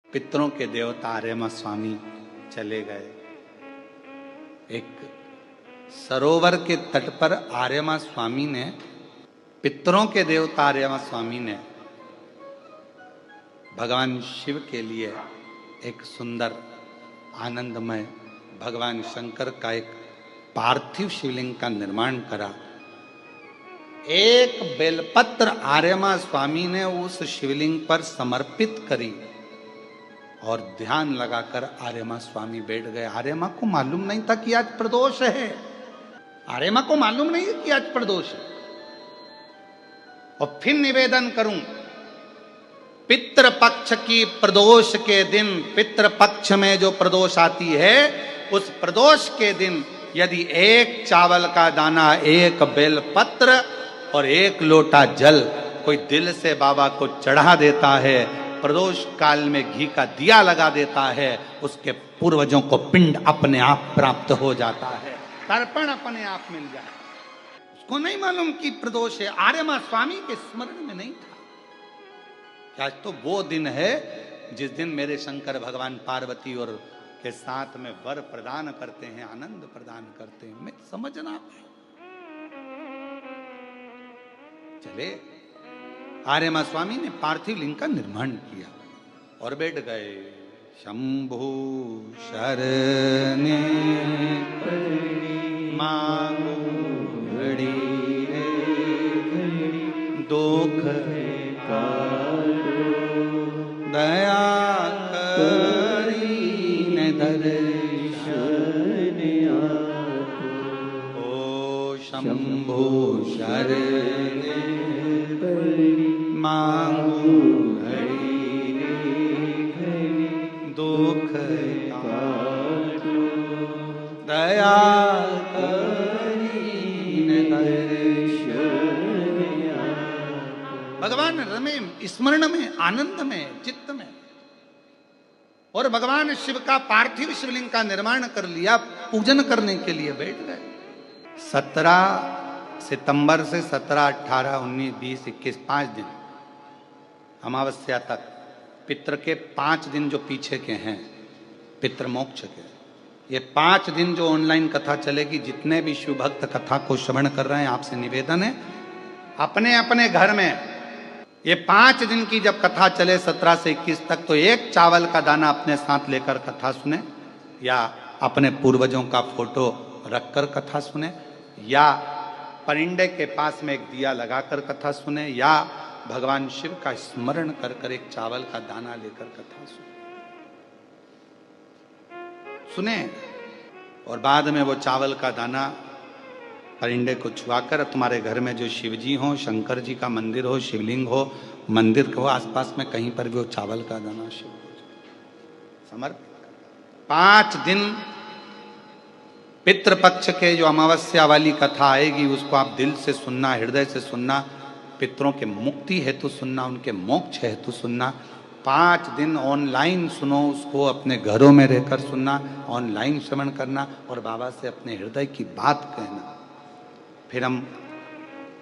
पितरों के देवता आर्यमा स्वामी चले गए। एक सरोवर के तट पर आर्यमा स्वामी ने, पितरों के देवता आर्यमा स्वामी ने भगवान शिव के लिए एक सुंदर आनंदमय भगवान शंकर का एक पार्थिव शिवलिंग का निर्माण करा। एक बेलपत्र आर्यमा स्वामी ने उस शिवलिंग पर समर्पित करी और ध्यान लगाकर आर्यमा स्वामी बैठ गए। आर्यमा को मालूम नहीं था कि आज प्रदोष है। आर्यमा को मालूम नहीं है कि आज प्रदोष है। और फिर निवेदन करूं, पितृपक्ष की प्रदोष के दिन, पितृपक्ष में जो प्रदोष आती है, उस प्रदोष के दिन यदि एक चावल का दाना, एक बेलपत्र और एक लोटा जल कोई दिल से बाबा को चढ़ा देता है, प्रदोष काल में घी का दिया लगा देता है, उसके पूर्वजों को पिंड अपने आप प्राप्त हो जाता है, तर्पण अपने आप मिल जाए। उसको नहीं मालूम कि प्रदोष है। आर्यमा स्वामी के स्मरण में नहीं था कि आज तो वो दिन है जिस दिन मेरे शंकर भगवान पार्वती और के साथ में वर प्रदान करते हैं, आनंद प्रदान करते हैं। मैं समझना चले, आर्यमा स्वामी ने पार्थिव लिंग का निर्माण किया और बैठ गए। शंभु शरणे मांगो घड़ी दुख दया करी दर्शन ओ शंभु शरणे मांगू घड़ी दुख काटो दया भगवान रमे स्मरण में, आनंद में, चित्त में। और भगवान शिव का पार्थिव शिवलिंग का निर्माण कर लिया, पूजन करने के लिए बैठ गए। 17 सितंबर से 17, 18, 19, 20, 21 5 दिन अमावस्या तक, पितृ के 5 दिन जो पीछे के हैं, पितृमोक्ष के, ये 5 दिन जो ऑनलाइन कथा चलेगी, जितने भी शिव भक्त कथा को श्रवण कर रहे हैं, आपसे निवेदन है अपने अपने घर में ये 5 दिन की जब कथा चले 17 से 21 तक, तो एक चावल का दाना अपने साथ लेकर कथा सुने, या अपने पूर्वजों का फोटो रखकर कथा सुने, या परिंदे के पास में एक दिया लगाकर कथा सुने, या भगवान शिव का स्मरण कर कर एक चावल का दाना लेकर कथा सुने। और बाद में वो चावल का दाना परिंदे को छुआकर तुम्हारे घर में जो शिव जी हो, शंकर जी का मंदिर हो, शिवलिंग हो, मंदिर को आसपास में कहीं पर भी वो चावल का दाना शिव समर्पित। 5 दिन पितृपक्ष के जो अमावस्या वाली कथा आएगी, उसको आप दिल से सुनना, हृदय से सुनना, पितरों के मुक्ति हेतु सुनना, उनके मोक्ष हेतु सुनना। 5 दिन ऑनलाइन सुनो, उसको अपने घरों में रहकर सुनना, ऑनलाइन श्रवण करना और बाबा से अपने हृदय की बात कहना। फिर हम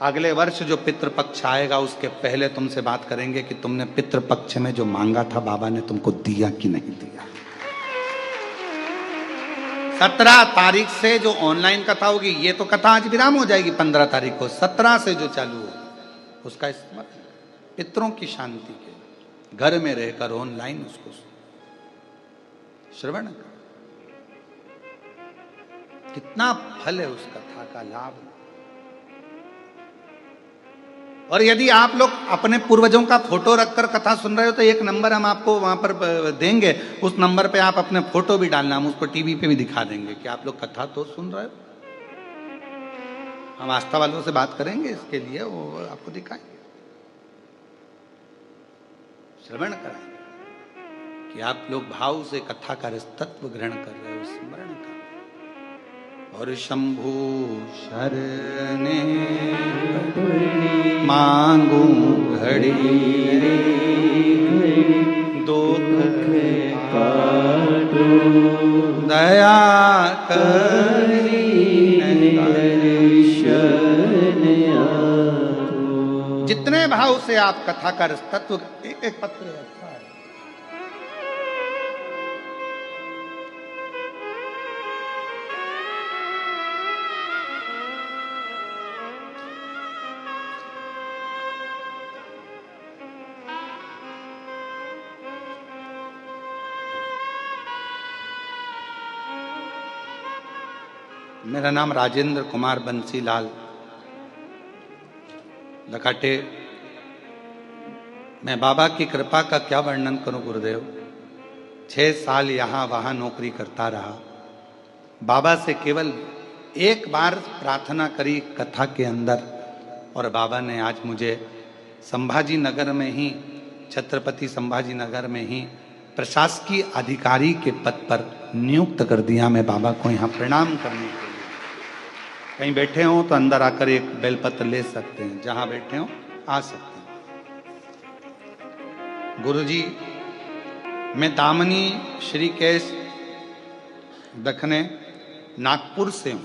अगले वर्ष जो पितृपक्ष आएगा, उसके पहले तुमसे बात करेंगे कि तुमने पितृपक्ष में जो मांगा था, बाबा ने तुमको दिया कि नहीं दिया। 17 तारीख से जो ऑनलाइन कथा होगी, ये तो कथा आज विराम हो जाएगी 15 तारीख को, 17 से जो चालू हो उसका स्मरण, पितरों की शांति के घर में रहकर ऑनलाइन उसको श्रवण कर। कितना फल है उस कथा का, लाभ। और यदि आप लोग अपने पूर्वजों का फोटो रखकर कथा सुन रहे हो, तो एक नंबर हम आपको वहां पर देंगे, उस नंबर पे आप अपने फोटो भी डालना, हम उसको टीवी पे भी दिखा देंगे कि आप लोग कथा तो सुन रहे हो। हम आस्था वालों से बात करेंगे इसके लिए, वो आपको दिखाएंगे, श्रवण कराएंगे कि आप लोग भाव से कथा का तत्व ग्रहण कर रहे हो, स्मरण कर। और शंभु शरणे मांगू घड़ी दुख काटो दया करी जितने भाव से आप कथा का तत्व, एक पत्र अच्छा है, मेरा नाम राजेंद्र कुमार बंसीलाल लखाटे। मैं बाबा की कृपा का क्या वर्णन करूं गुरुदेव। 6 साल यहाँ वहाँ नौकरी करता रहा। बाबा से केवल एक बार प्रार्थना करी कथा के अंदर, और बाबा ने आज मुझे संभाजी नगर में ही, छत्रपति संभाजी नगर में ही प्रशासकीय अधिकारी के पद पर नियुक्त कर दिया। मैं बाबा को यहाँ प्रणाम करने के लिए, कहीं बैठे हो तो अंदर आकर एक बेलपत्र ले सकते हैं, जहां बैठे हो आ सकते हैं। गुरुजी, मैं दामनी श्रीकेश दखने नागपुर से हूँ।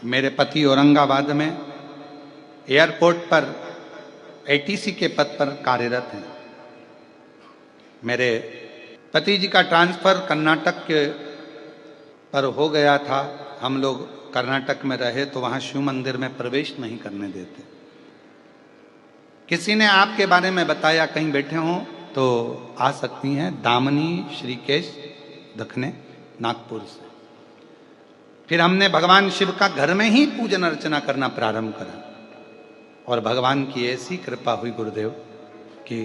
मेरे पति औरंगाबाद में एयरपोर्ट पर एटीसी के पद पर कार्यरत हैं। मेरे पति जी का ट्रांसफर कर्नाटक के पर हो गया था। हम लोग कर्नाटक में रहे तो वहाँ शिव मंदिर में प्रवेश नहीं करने देते। किसी ने आपके बारे में बताया, कहीं बैठे हों तो आ सकती हैं, दामनी श्रीकेश दखने नागपुर से। फिर हमने भगवान शिव का घर में ही पूजन अर्चना करना प्रारंभ करा, और भगवान की ऐसी कृपा हुई गुरुदेव कि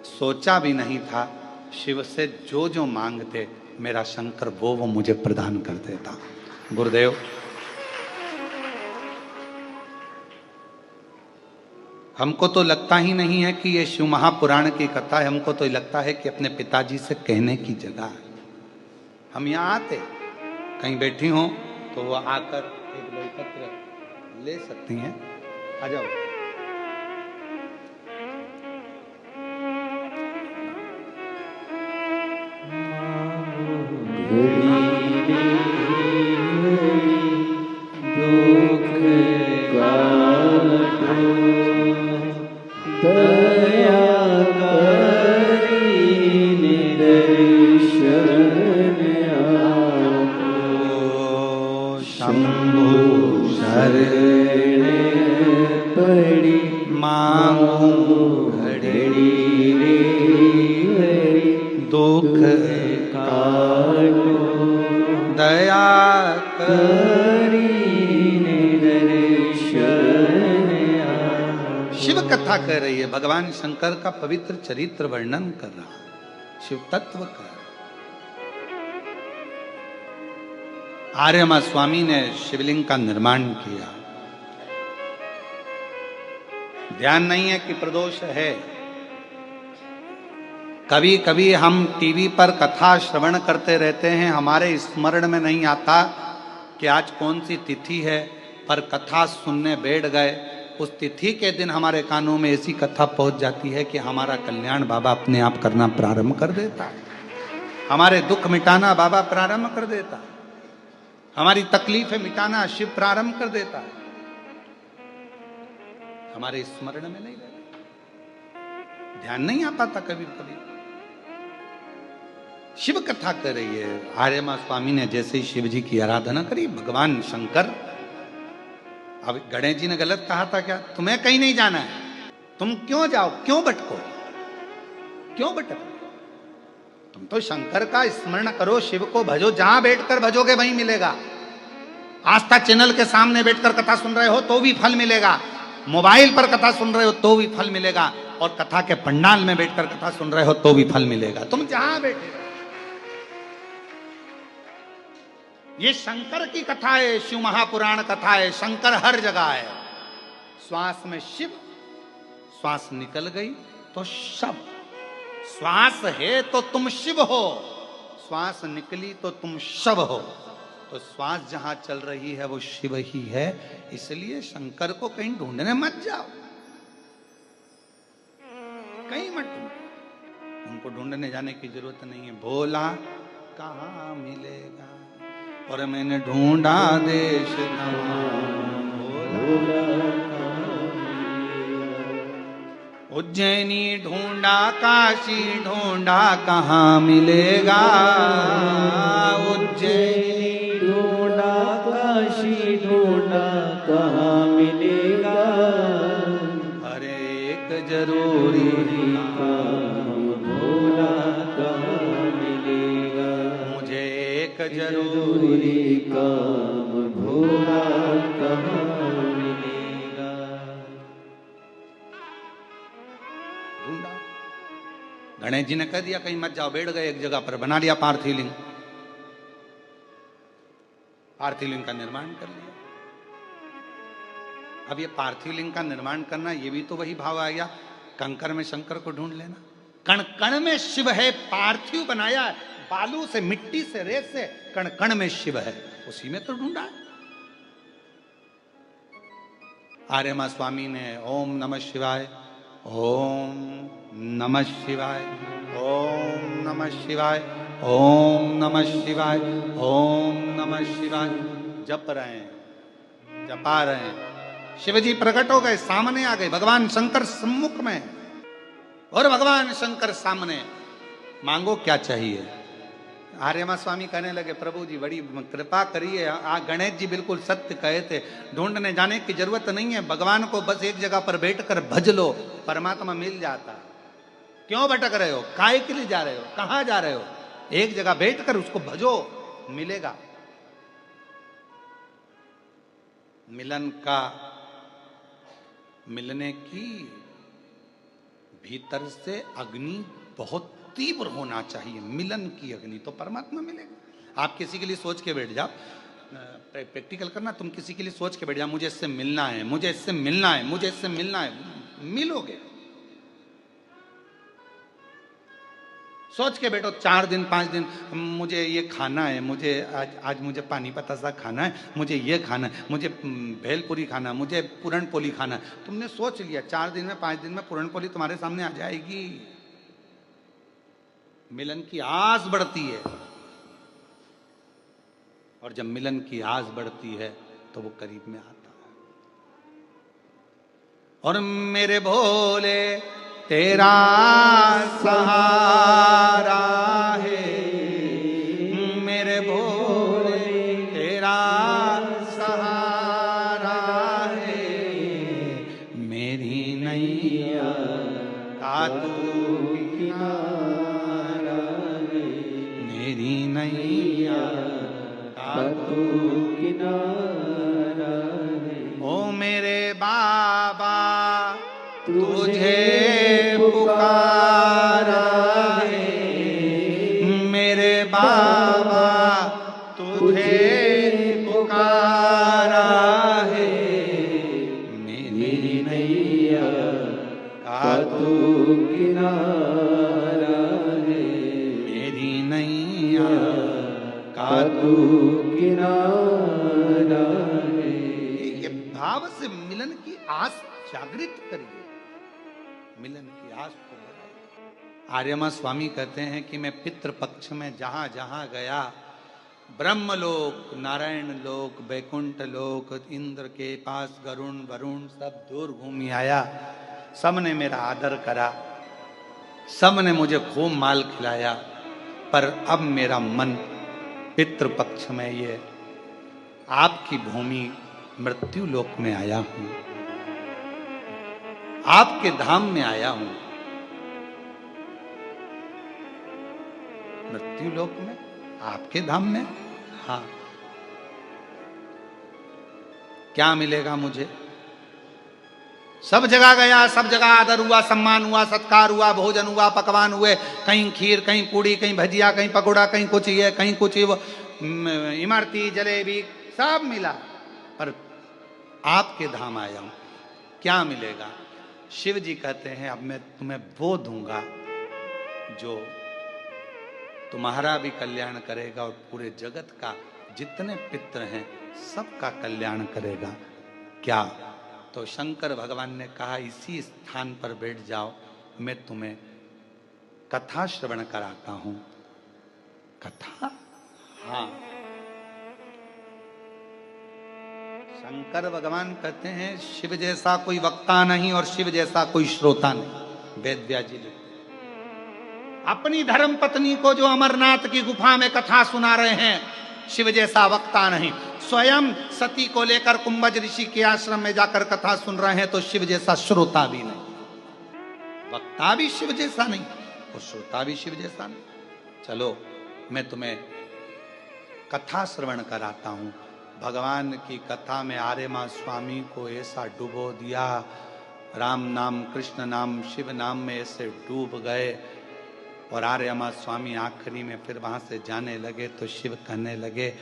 सोचा भी नहीं था, शिव से जो जो मांगते मेरा शंकर वो मुझे प्रदान कर देता। गुरुदेव, हमको तो लगता ही नहीं है कि ये शिव महापुराण की कथा है। हमको तो लगता है कि अपने पिताजी से कहने की जगह है। हम यहाँ आते, कहीं बैठी हो तो वो आकर एक बेलपत्र ले सकती हैं। आ जाओ। शिव कथा कह रही है, भगवान शंकर का पवित्र चरित्र वर्णन कर रहा है, शिव तत्व का। आर्यमा स्वामी ने शिवलिंग का निर्माण किया। ध्यान नहीं है कि प्रदोष है। कभी कभी हम टीवी पर कथा श्रवण करते रहते हैं, हमारे स्मरण में नहीं आता कि आज कौन सी तिथि है, पर कथा सुनने बैठ गए। उस तिथि के दिन हमारे कानों में ऐसी कथा पहुंच जाती है कि हमारा कल्याण बाबा अपने आप करना प्रारंभ कर देता है। हमारे दुख मिटाना बाबा प्रारंभ कर देता है। हमारी तकलीफें मिटाना शिव प्रारंभ कर देता है। हमारे स्मरण में नहीं रहता, ध्यान नहीं आ पाता कभी कभी। शिव कथा कर रही है। आर्यमा स्वामी ने जैसे ही शिव जी की आराधना करी, भगवान शंकर, अब गणेश जी ने गलत कहा था क्या? तुम्हें कहीं नहीं जाना है, तुम क्यों जाओ, क्यों भटको, क्यों भटको? तुम तो शंकर का स्मरण करो, शिव को भजो। जहां बैठकर भजोगे वहीं मिलेगा। आस्था चैनल के सामने बैठकर कथा सुन रहे हो तो भी फल मिलेगा, मोबाइल पर कथा सुन रहे हो तो भी फल मिलेगा, और कथा के पंडाल में बैठकर कथा सुन रहे हो तो भी फल मिलेगा। तुम जहां बैठे, ये शंकर की कथा है, शिव महापुराण कथा है। शंकर हर जगह है। श्वास में शिव, श्वास निकल गई तो शव। श्वास है तो तुम शिव हो, श्वास निकली तो तुम शव हो। तो श्वास जहां चल रही है वो शिव ही है। इसलिए शंकर को कहीं ढूंढने मत जाओ, कहीं मत ढूंढो, उनको ढूंढने जाने की जरूरत नहीं है। भोला कहाँ मिलेगा, और मैंने ढूंढा देश भोला। उज्जैनी ढूंढा, काशी ढूंढा, कहाँ मिलेगा। उज्जैनी ढूंढा, काशी ढूंढा, कहाँ मिलेगा। अरे एक जरूरी काम भोला कहाँ मिलेगा। मुझे एक जरूरी काम ढूंढा कहाँ मिलेगा। ढूंढा। गणेश जी ने कह दिया कहीं मत जाओ, बैठ गए एक जगह पर, बना लिया पार्थिव लिंग। पार्थिव लिंग का निर्माण कर लिया। अब ये पार्थिव लिंग का निर्माण करना, ये भी तो वही भाव आ गया, कंकर में शंकर को ढूंढ लेना। कण कण में शिव है, पार्थिव बनाया है, बालू से, मिट्टी से, रेत से, कण कण में शिव है, उसी में तो ढूंढा है। आर्यमा स्वामी ने ओम नमः शिवाय, ओम नमः शिवाय, ओम नमः शिवाय, ओम नमः शिवाय, ओम नमः शिवाय जप रहे हैं, जपा रहे हैं। शिवजी प्रकट हो गए, सामने आ गए, भगवान शंकर सम्मुख में, और भगवान शंकर सामने। मांगो क्या चाहिए। आर्यमा स्वामी कहने लगे प्रभु जी बड़ी कृपा करिए, गणेश जी बिल्कुल सत्य कहे थे, ढूंढने जाने की जरूरत नहीं है, भगवान को बस एक जगह पर बैठकर भज लो, परमात्मा मिल जाता। क्यों भटक रहे हो, काय के लिए जा रहे हो, कहां जा रहे हो, एक जगह बैठकर उसको भजो, मिलेगा। मिलन का, मिलने की भीतर से अग्नि बहुत तीव्र होना चाहिए, मिलन की अग्नि, तो परमात्मा मिलेगा। आप किसी के लिए सोच के बैठ जाओ, प्रैक्टिकल करना, तुम किसी के लिए सोच के बैठ जाओ, मुझे इससे मिलना है, मुझे इससे मिलना है, मुझे इससे मिलना है, मिलोगे। सोच के बैठो 4 दिन 5 दिन, मुझे ये खाना है, मुझे आज मुझे पानी पतासा खाना है, मुझे ये खाना है, मुझे भेलपुरी खाना, मुझे पूरनपोली खाना है। तुमने सोच लिया, 4 दिन में 5 दिन में पूरनपोली तुम्हारे सामने आ जाएगी। मिलन की आस बढ़ती है, और जब मिलन की आस बढ़ती है तो वो करीब में आता है। और मेरे भोले तेरा सहारा है, मेरे भोले तेरा सहारा है, मेरी नैया का तू किनारा है, मेरी नैया का तू किनारा है। ओ मेरे बाबा तुझे पुकारा है, मेरे बाबा तुझे पुकारा है, मेरी नैया का तू किनारा है, मेरी नैया का तू किनारा है। ये भाव से मिलन की आस जागृत करिए, मिलन की आस को लगाइए। आर्यमा स्वामी कहते हैं कि मैं पितृ पक्ष में जहां जहां गया, ब्रह्मलोक, नारायण लोक, बैकुंठ लोक, इंद्र के पास गरुण वरुण सब दूर घूमी आया, सबने मेरा आदर करा, सबने मुझे खूब माल खिलाया, पर अब मेरा मन पितृ पक्ष में ये आपकी भूमि मृत्यु लोक में आया हूं, आपके धाम में आया हूं। मृत्यु लोक में, आपके धाम में, हाँ। क्या मिलेगा मुझे? सब जगह गया, सब जगह आदर हुआ, सम्मान हुआ, सत्कार हुआ, भोजन हुआ, पकवान हुए, कहीं खीर, कहीं पूड़ी, कहीं भजिया, कहीं पकोड़ा, कहीं कुछ ये, कहीं कुछ इमरती, जलेबी, सब मिला, पर आपके धाम आया हूं, क्या मिलेगा? शिव जी कहते हैं अब मैं तुम्हें वो दूंगा जो तुम्हारा भी कल्याण करेगा और पूरे जगत का, जितने पितृ हैं सबका कल्याण करेगा। क्या? तो शंकर भगवान ने कहा इसी स्थान पर बैठ जाओ, मैं तुम्हें कथा श्रवण कराता हूं। कथा? हाँ। शंकर भगवान कहते हैं शिव जैसा कोई वक्ता नहीं और शिव जैसा कोई श्रोता नहीं। वेद व्यास जी लिखते अपनी धर्म पत्नी को जो अमरनाथ की गुफा में कथा सुना रहे हैं, शिव जैसा वक्ता नहीं। स्वयं सती को लेकर कुंभज ऋषि के आश्रम में जाकर कथा सुन रहे हैं तो शिव जैसा श्रोता भी नहीं, वक्ता भी शिव जैसा नहीं और श्रोता भी शिव जैसा नहीं। चलो मैं तुम्हें कथा श्रवण कराता हूं, भगवान की कथा में आर्यमा स्वामी को ऐसा डुबो दिया, राम नाम कृष्ण नाम शिव नाम में ऐसे डूब गए। और आर्यमा स्वामी आखिरी में फिर वहां से जाने लगे तो शिव कहने लगे,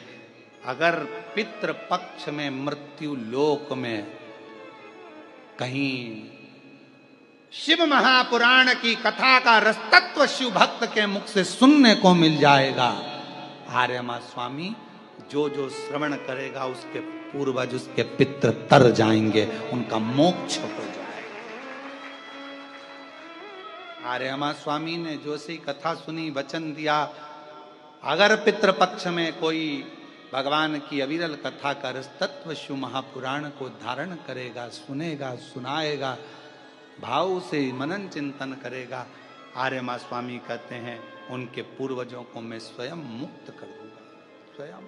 अगर पितृ पक्ष में मृत्यु लोक में कहीं शिव महापुराण की कथा का रसतत्व शिव भक्त के मुख से सुनने को मिल जाएगा, आर्यमा स्वामी जो जो श्रवण करेगा उसके पूर्वज उसके पितृ तर जाएंगे, उनका मोक्ष हो जाएगा। आर्यमा स्वामी ने जो सी कथा सुनी, वचन दिया, अगर पितृपक्ष में कोई भगवान की अविरल कथा का रसतत्व शिव महापुराण को धारण करेगा, सुनेगा, सुनाएगा, भाव से मनन चिंतन करेगा, आर्यमा स्वामी कहते हैं उनके पूर्वजों को मैं स्वयं मुक्त कर दूंगा, स्वयं।